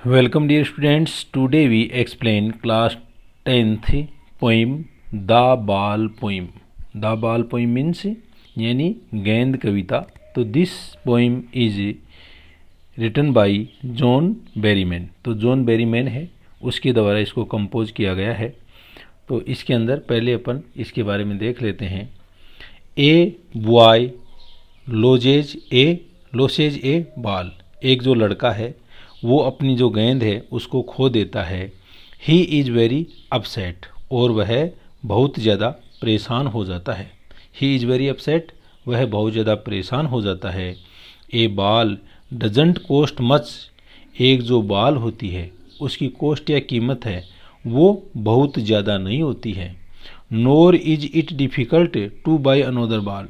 Welcome dear students. Today we explain class 10th poem The Ball poem. The Ball poem means यानी गेंद कविता. तो this poem is written by John Berryman. तो John Berryman है, उसके द्वारा इसको कंपोज किया गया है. तो इसके अंदर पहले अपन इसके बारे में देख लेते हैं. A boy loses a ball. एक जो लड़का है वो अपनी जो गेंद है उसको खो देता है. He is very upset. और वह बहुत ज़्यादा परेशान हो जाता है. He is very upset. वह बहुत ज़्यादा परेशान हो जाता है. ए बॉल डजंट कॉस्ट मच. एक जो बॉल होती है उसकी कॉस्ट या कीमत है वो बहुत ज़्यादा नहीं होती है. Nor is it difficult to buy another ball.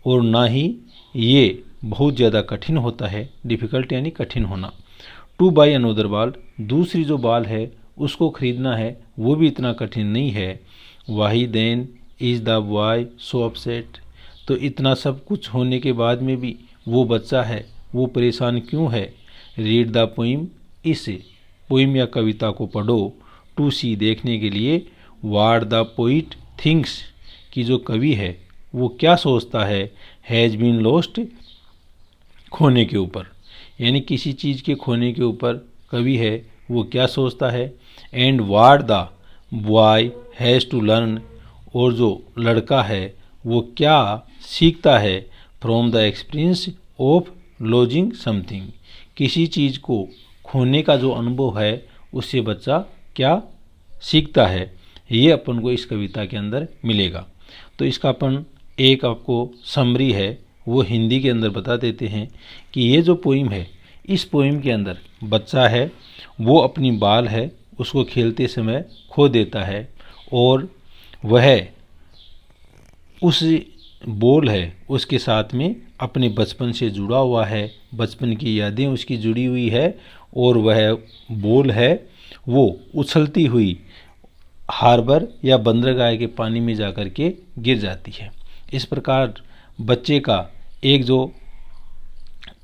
और ना ही ये बहुत ज़्यादा कठिन होता है. डिफ़िकल्ट यानी कठिन होना. टू बाई अनोदर बॉल, दूसरी जो बॉल है उसको खरीदना है वो भी इतना कठिन नहीं है. Why then is the boy so upset. तो इतना सब कुछ होने के बाद में भी वो बच्चा है वो परेशान क्यों है. Read the poem. इस पोइम या कविता को पढ़ो. टू सी, देखने के लिए. वाट द पोइट थिंक्स, कि जो कवि है वो क्या सोचता है. हैज़ बीन लॉस्ट, खोने के ऊपर, यानी किसी चीज़ के खोने के ऊपर कवि है वो क्या सोचता है. And what the boy has to learn. और जो लड़का है वो क्या सीखता है. From the experience of losing something. किसी चीज़ को खोने का जो अनुभव है उससे बच्चा क्या सीखता है. ये अपन को इस कविता के अंदर मिलेगा. तो इसका अपन एक आपको समरी है वो हिंदी के अंदर बता देते हैं कि ये जो पोइम है इस पोइम के अंदर बच्चा है वो अपनी बॉल है उसको खेलते समय खो देता है. और वह उस बॉल है उसके साथ में अपने बचपन से जुड़ा हुआ है. बचपन की यादें उसकी जुड़ी हुई है. और वह बॉल है वो उछलती हुई हार्बर या बंदरगाह के पानी में जाकर के गिर जाती है. इस प्रकार बच्चे का एक जो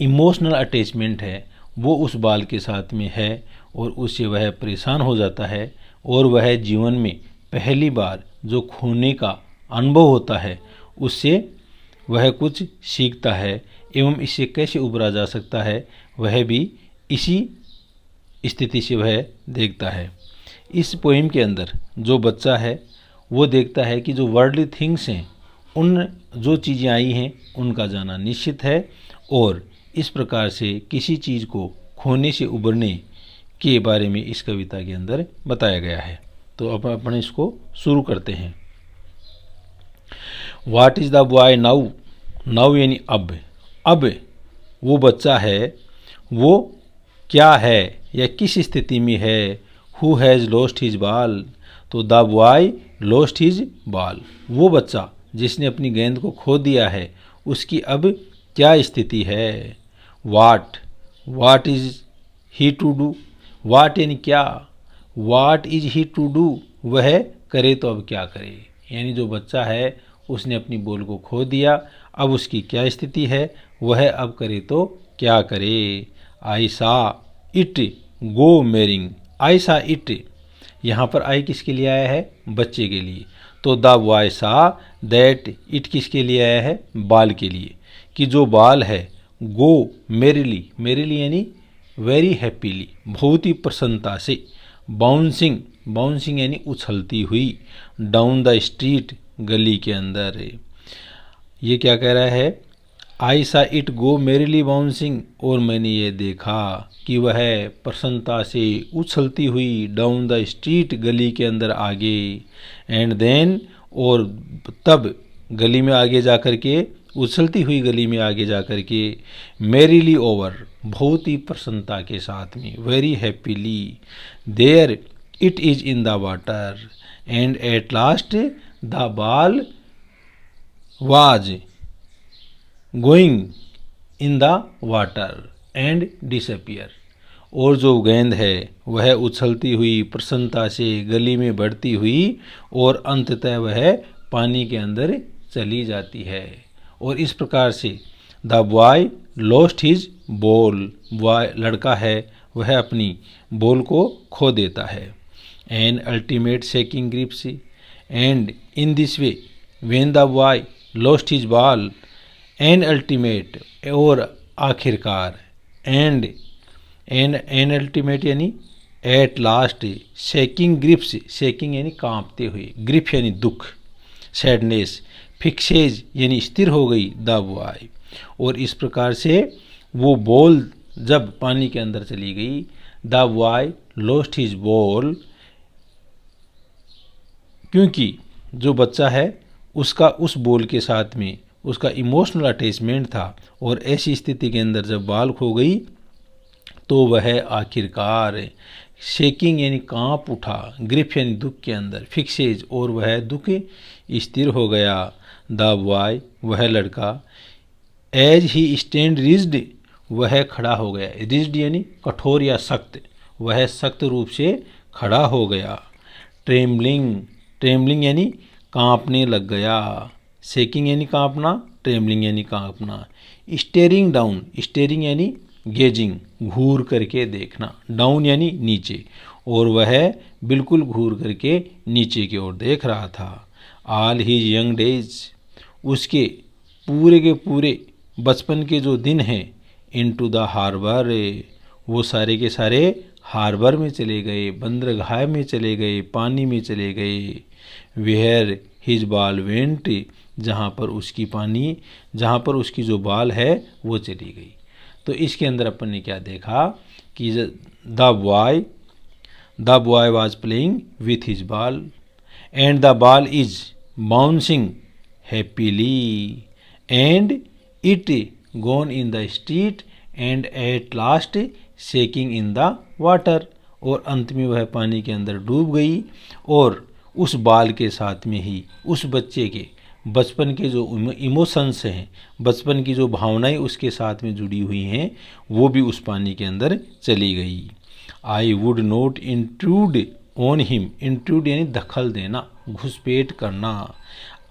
इमोशनल अटैचमेंट है वो उस बाल के साथ में है और उससे वह परेशान हो जाता है. और वह जीवन में पहली बार जो खोने का अनुभव होता है उससे वह कुछ सीखता है. एवं इससे कैसे उबरा जा सकता है वह भी इसी स्थिति से वह देखता है. इस पोएम के अंदर जो बच्चा है वो देखता है कि जो वर्ल्डली थिंग्स हैं उन जो चीज़ें आई हैं उनका जाना निश्चित है. और इस प्रकार से किसी चीज़ को खोने से उबरने के बारे में इस कविता के अंदर बताया गया है. तो अब अपन इसको शुरू करते हैं. What is the boy now. Now यानी अब. अब वो बच्चा है वो क्या है या किस स्थिति में है. Who has lost his ball. तो the boy lost his ball. वो बच्चा जिसने अपनी गेंद को खो दिया है उसकी अब क्या स्थिति है. What is he to do. What यानी क्या. What is he to do, वह करे तो अब क्या करे. यानी जो बच्चा है उसने अपनी बॉल को खो दिया, अब उसकी क्या स्थिति है, वह अब करे तो क्या करे. आई सा इट गो मेरिंग. आई सा इट, यहाँ पर आई किसके लिए आया है, बच्चे के लिए. तो द बॉय सा दैट, इट किसके लिए आया है, बाल के लिए. कि जो बाल है गो मेरिली. मेरिली यानी वेरी हैप्पीली, बहुत ही प्रसन्नता से. बाउंसिंग, बाउंसिंग यानी उछलती हुई. डाउन द स्ट्रीट, गली के अंदर. ये क्या कह रहा है. आई सा इट गो मेरिली बाउंसिंग. और मैंने ये देखा कि वह प्रसन्नता से उछलती हुई डाउन द स्ट्रीट, गली के अंदर आगे. एंड देन, और तब गली में आगे जा कर के, उछलती हुई गली में आगे जा कर के. मेरीली ओवर, बहुत ही प्रसन्नता के साथ में, very happily. There it is in the water. And at last the ball was going in the water and disappear. और जो गेंद है वह उछलती हुई प्रसन्नता से गली में बढ़ती हुई और अंततः वह पानी के अंदर चली जाती है. और इस प्रकार से the boy lost his ball. Boy लड़का है वह अपनी बॉल को खो देता है। An ultimate shaking grips and in this way when the boy lost his ball an ultimate और आखिरकार एंड एन अल्टीमेट यानी at last shaking grips shaking यानी कांपते हुए ग्रिप यानी दुख सैडनेस फिक्सेज यानी स्थिर हो गई द बॉय और इस प्रकार से वो बॉल जब पानी के अंदर चली गई the boy lost his ball क्योंकि जो बच्चा है उसका उस बॉल के साथ में उसका इमोशनल अटैचमेंट था और ऐसी स्थिति के अंदर जब बॉल खो गई तो वह आखिरकार शेकिंग यानी कांप उठा ग्रिप यानी दुख के अंदर फिक्सेज और वह दुख स्थिर हो गया द बॉय वह लड़का एज ही स्टैंड रिज्ड वह खड़ा हो गया रिज्ड यानी कठोर या सख्त वह सख्त रूप से खड़ा हो गया ट्रेम्बलिंग यानी कांपने लग गया शेकिंग यानी कांपना ट्रेम्बलिंग यानी कांपना स्टेयरिंग डाउन स्टेयरिंग यानी गेजिंग घूर करके देखना डाउन यानी नीचे और वह बिल्कुल घूर करके नीचे की ओर देख रहा था ऑल हिज यंग डेज उसके पूरे के पूरे बचपन के जो दिन हैं इनटू द हार्बर वो सारे के सारे हार्बर में चले गए बंदरगाह में चले गए पानी में चले गए वेयर हिज बॉल वेंट जहाँ पर उसकी जो बॉल है वो चली गई। तो इसके अंदर अपन ने क्या देखा कि the boy was playing with his ball and the ball is bouncing happily and it gone in the street and at last shaking in the water और अंत में वह पानी के अंदर डूब गई और उस बाल के साथ में ही उस बच्चे के बचपन के जो इमोशंस हैं बचपन की जो भावनाएं उसके साथ में जुड़ी हुई हैं वो भी उस पानी के अंदर चली गई। I would not intrude on him intrude यानी दखल देना घुसपैठ करना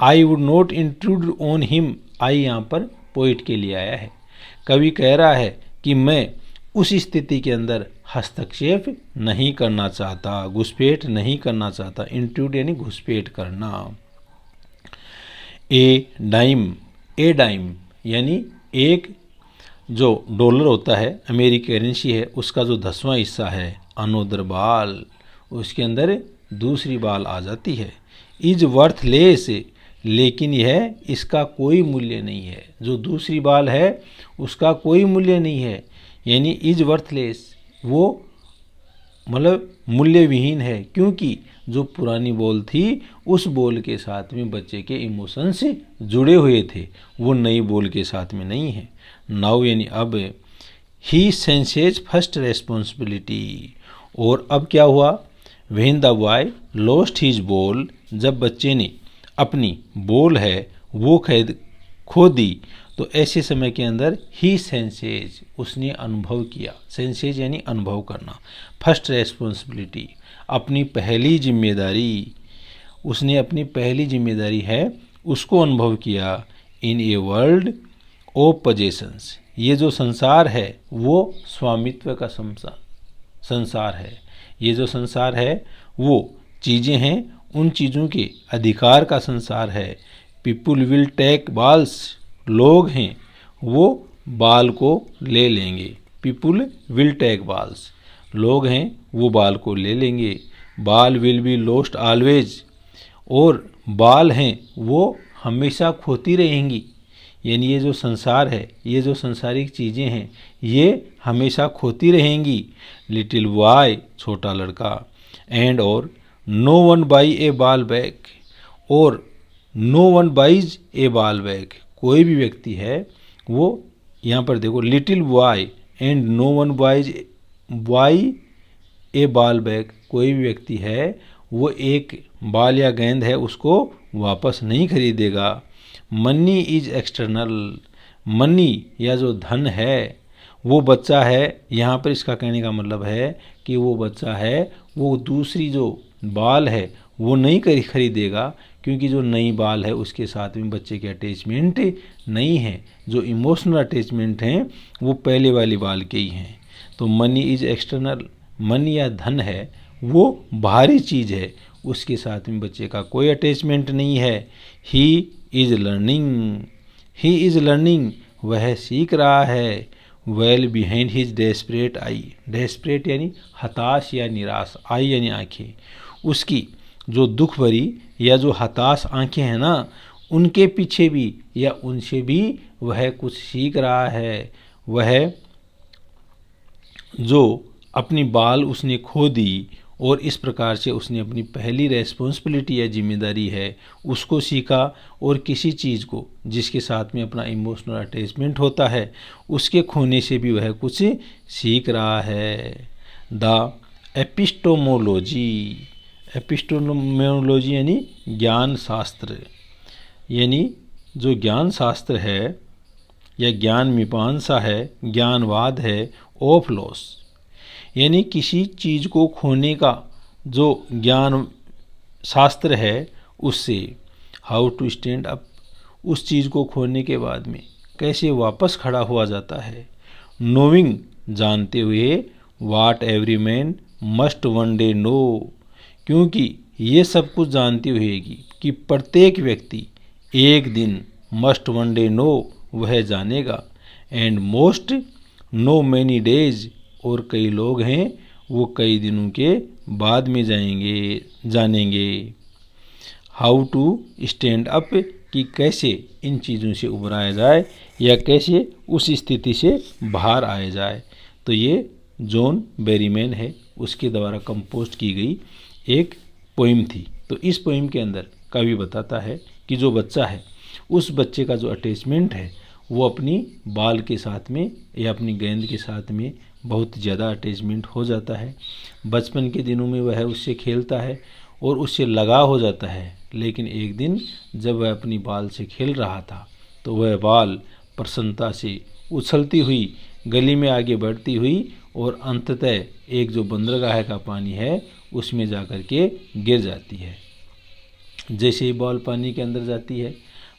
I would not intrude on him I यहाँ पर पोइट के लिए आया है। कवि कह रहा है कि मैं उस स्थिति के अंदर हस्तक्षेप नहीं करना चाहता घुसपैठ नहीं करना चाहता इंट्रूड यानी घुसपैठ करना। ए डाइम यानी एक जो डॉलर होता है अमेरिकी करेंसी है उसका जो 10वां हिस्सा है अनोदर बाल उसके अंदर दूसरी बाल आ जाती है। इज वर्थलेस लेकिन यह इसका कोई मूल्य नहीं है जो दूसरी बाल है उसका कोई मूल्य नहीं है यानी इज वर्थलेस वो मतलब मूल्य विहीन है क्योंकि जो पुरानी बॉल थी उस बॉल के साथ में बच्चे के इमोशन से जुड़े हुए थे वो नई बॉल के साथ में नहीं है। नाउ यानी अब ही सेंसेज फर्स्ट रेस्पॉन्सिबिलिटी और अब क्या हुआ when the boy lost his ball जब बच्चे ने अपनी बॉल है वो खो दी तो ऐसे समय के अंदर ही सेंसेज उसने अनुभव किया सेंसेज यानी अनुभव करना फर्स्ट रेस्पॉन्सिबिलिटी अपनी पहली जिम्मेदारी उसने अपनी पहली जिम्मेदारी है उसको अनुभव किया इन ए वर्ल्ड ऑफ पोजेशंस ये जो संसार है वो स्वामित्व का संसार है ये जो संसार है वो चीज़ें हैं उन चीज़ों के अधिकार का संसार है। पीपुल विल टेक बॉल्स लोग हैं वो बाल को ले लेंगे पीपुल विल टेक बॉल्स लोग हैं वो बाल को ले लेंगे। बाल विल बी लॉस्ट ऑलवेज और बाल हैं वो हमेशा खोती रहेंगी यानी ये जो संसार है ये जो संसारिक चीज़ें हैं ये हमेशा खोती रहेंगी। लिटिल बॉय छोटा लड़का एंड और no one buy a ball bag और no one buys a ball bag कोई भी व्यक्ति है वो यहाँ पर देखो little boy and no one buy a ball bag कोई भी व्यक्ति है वो एक बाल या गेंद है उसको वापस नहीं खरीदेगा। मनी इज एक्सटर्नल मनी या जो धन है वो बच्चा है यहाँ पर इसका कहने का मतलब है कि वो बच्चा है वो दूसरी जो बाल है वो नहीं खरीदेगा क्योंकि जो नई बाल है उसके साथ में बच्चे के अटैचमेंट नहीं है जो इमोशनल अटैचमेंट हैं वो पहले वाली बाल के ही हैं। तो मनी इज एक्सटर्नल, मनी या धन है वो बाहरी चीज़ है, उसके साथ में बच्चे का कोई अटैचमेंट नहीं है। He is learning, he is learning, वह सीख रहा है। वेल बिहाइंड हिज डेस्परेट आई, डेस्परेट यानी हताश या निराश, आई यानी आंखें, उसकी जो दुख भरी या जो हताश आंखें हैं ना, उनके पीछे भी या उनसे भी वह कुछ सीख रहा है। वह जो अपनी बाल उसने खो दी और इस प्रकार से उसने अपनी पहली रेस्पॉन्सिबिलिटी या जिम्मेदारी है उसको सीखा, और किसी चीज़ को जिसके साथ में अपना इमोशनल अटैचमेंट होता है उसके खोने से भी वह कुछ सीख रहा है। द एपिस्टोमोलॉजी, एपिस्टोमोलॉजी यानी ज्ञान शास्त्र, यानी जो ज्ञान शास्त्र है या ज्ञान मीमांसा है, ज्ञानवाद है, ऑफ लॉस, यानी किसी चीज़ को खोने का जो ज्ञान शास्त्र है उससे हाउ टू स्टैंड अप, उस चीज़ को खोने के बाद में कैसे वापस खड़ा हुआ जाता है। नोइंग, जानते हुए, what every man must one day know, क्योंकि ये सब कुछ जानते हुए कि प्रत्येक व्यक्ति एक दिन मस्ट वन डे नो, वह जानेगा। And most know many days, और कई लोग हैं वो कई दिनों के बाद में जानेंगे। हाउ टू स्टैंड अप, कि कैसे इन चीज़ों से उबराया जाए या कैसे उस स्थिति से बाहर आया जाए। तो ये जॉन बेरीमैन है, उसके द्वारा कंपोज की गई एक पोइम थी। तो इस पोइम के अंदर कवि बताता है कि जो बच्चा है उस बच्चे का जो अटैचमेंट है वो अपनी बाल के साथ में या अपनी गेंद के साथ में बहुत ज़्यादा अटैचमेंट हो जाता है। बचपन के दिनों में वह उससे खेलता है और उससे लगाव हो जाता है, लेकिन एक दिन जब वह अपनी बाल से खेल रहा था तो वह बाल प्रसन्नता से उछलती हुई गली में आगे बढ़ती हुई और अंततः एक जो बंदरगाह का पानी है उसमें जाकर के गिर जाती है। जैसे ही बॉल पानी के अंदर जाती है,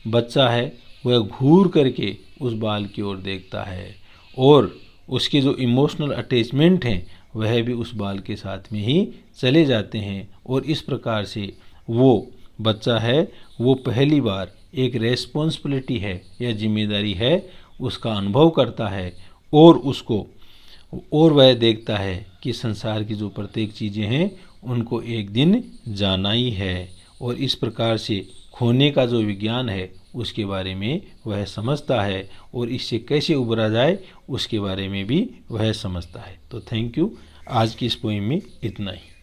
बच्चा है वह घूर करके उस बाल की ओर देखता है और उसके जो इमोशनल अटैचमेंट हैं वह भी उस बाल के साथ में ही चले जाते हैं। और इस प्रकार से वो बच्चा है वो पहली बार एक रेस्पॉन्सिबिलिटी है या जिम्मेदारी है उसका अनुभव करता है, और वह देखता है कि संसार की जो प्रत्येक चीज़ें हैं उनको एक दिन जाना ही है। और इस प्रकार से खोने का जो विज्ञान है उसके बारे में वह समझता है और इससे कैसे उबरा जाए उसके बारे में भी वह समझता है। तो थैंक यू, आज की इस पोएम में इतना ही।